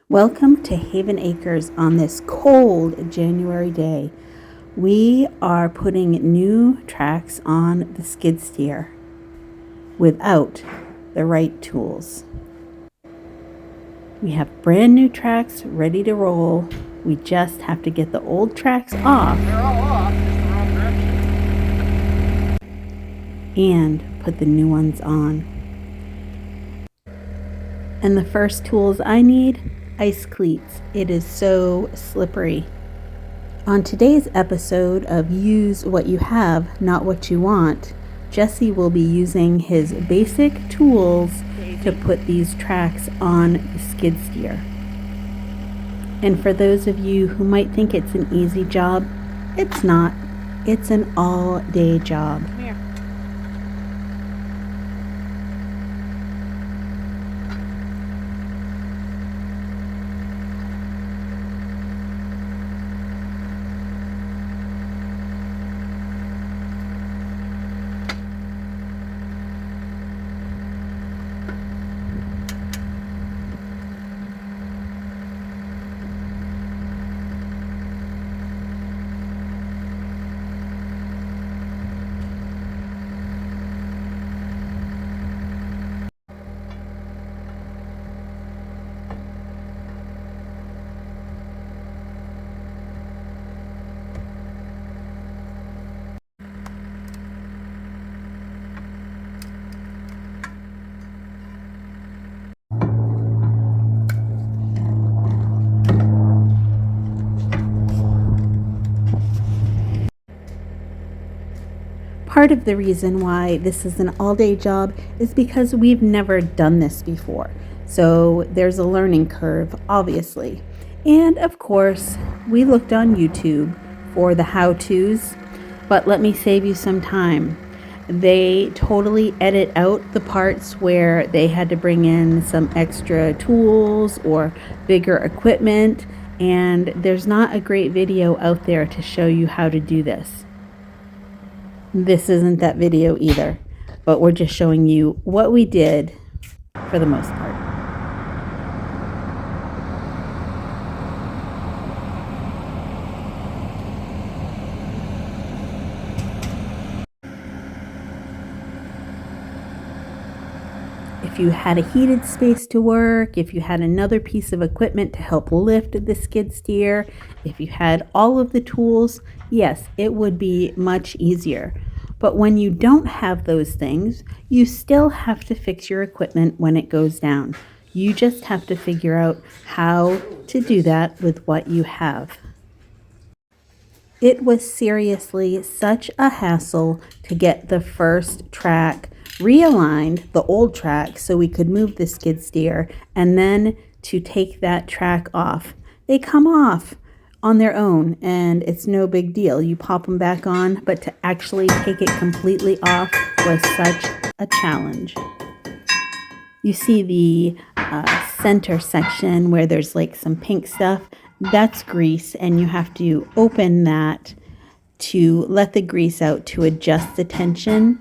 Welcome to Haven Acres on this cold January day. We are putting new tracks on the skid steer without the right tools. We have brand new tracks ready to roll. We just have to get the old tracks off. They're all off, just the wrong direction. And put the new ones on. And the first tools I need, ice cleats. It is so slippery. On today's episode of Use What You Have, Not What You Want, Jesse will be using his basic tools to put these tracks on the skid steer. And for those of you who might think it's an easy job, it's not. It's an all-day job. Come here. Part of the reason why this is an all-day job is because we've never done this before. So there's a learning curve, obviously. And of course, we looked on YouTube for the how-tos, but let me save you some time. They totally edit out the parts where they had to bring in some extra tools or bigger equipment, and there's not a great video out there to show you how to do this. This isn't that video either, but we're just showing you what we did for the most part. If you had a heated space to work, if you had another piece of equipment to help lift the skid steer, if you had all of the tools, yes, it would be much easier. But when you don't have those things, you still have to fix your equipment when it goes down. You just have to figure out how to do that with what you have. It was seriously such a hassle to get the first track realigned, the old track, so we could move the skid steer, and then to take that track off. They come off on their own and it's no big deal. You pop them back on, but to actually take it completely off was such a challenge. You see the center section where there's like some pink stuff. That's grease, and you have to open that to let the grease out to adjust the tension,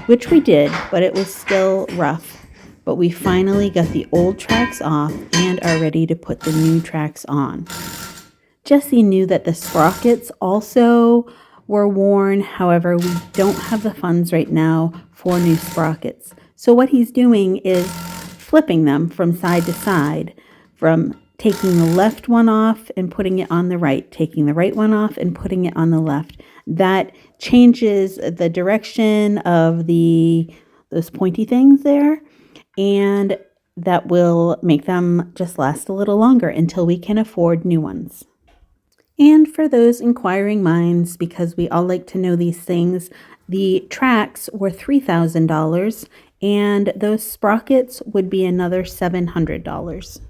which we did, but it was still rough. But we finally got the old tracks off and are ready to put the new tracks on. Jesse knew that the sprockets also were worn. However, we don't have the funds right now for new sprockets. So what he's doing is flipping them from side to side, from taking the left one off and putting it on the right, taking the right one off and putting it on the left. That changes the direction of those pointy things there, and that will make them just last a little longer until we can afford new ones. And for those inquiring minds, because we all like to know these things, the tracks were $3,000 and those sprockets would be another $700.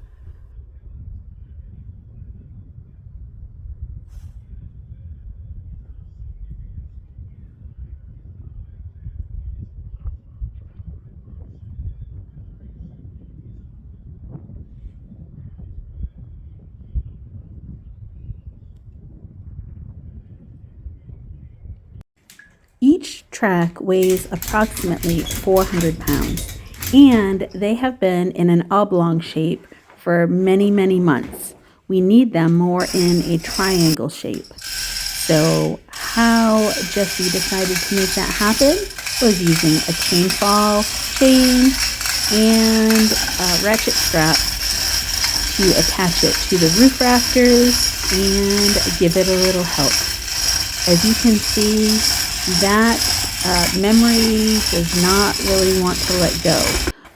Each track weighs approximately 400 pounds, and they have been in an oblong shape for many, many months. We need them more in a triangle shape. So how Jesse decided to make that happen was using a chainsaw chain and a ratchet strap to attach it to the roof rafters and give it a little help. As you can see, that memory does not really want to let go,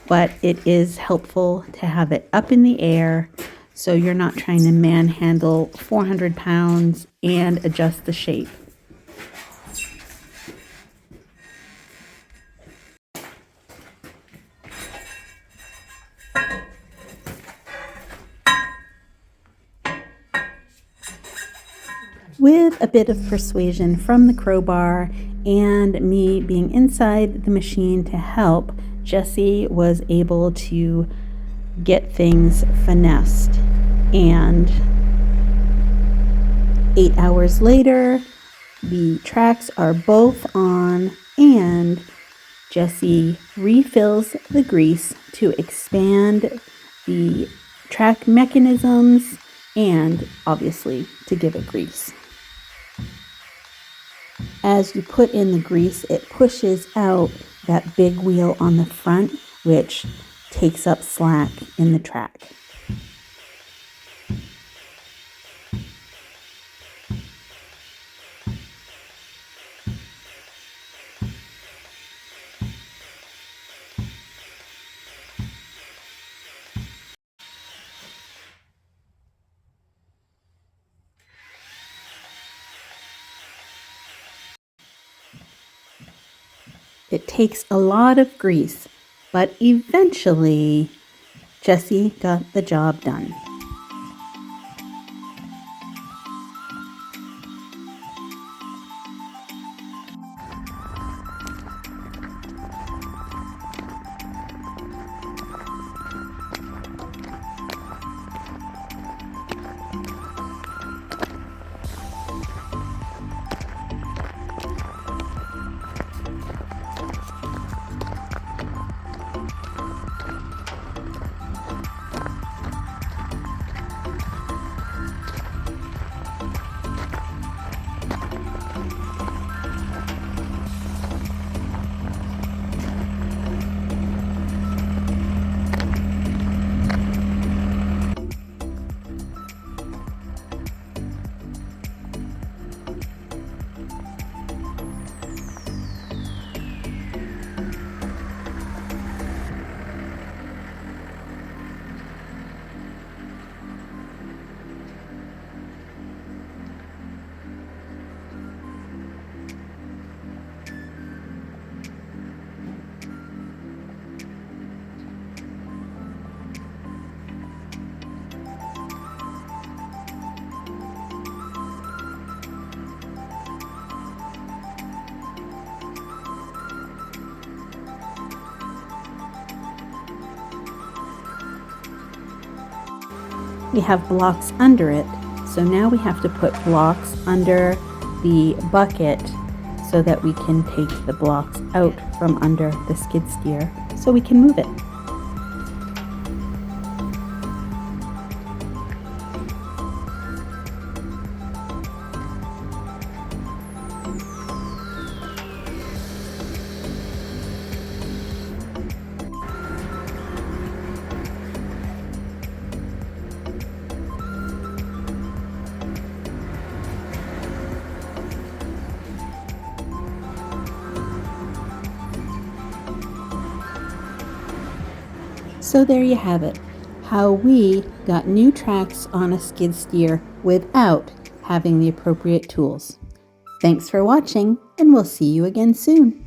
but it is helpful to have it up in the air so you're not trying to manhandle 400 pounds and adjust the shape. With a bit of persuasion from the crowbar and me being inside the machine to help, Jesse was able to get things finessed. And 8 hours later, the tracks are both on and Jesse refills the grease to expand the track mechanisms and obviously to give it grease. As you put in the grease, it pushes out that big wheel on the front, which takes up slack in the track. It takes a lot of grease, but eventually Jesse got the job done. We have blocks under it, so now we have to put blocks under the bucket so that we can take the blocks out from under the skid steer so we can move it. So there you have it, how we got new tracks on a skid steer without having the appropriate tools. Thanks for watching, and we'll see you again soon.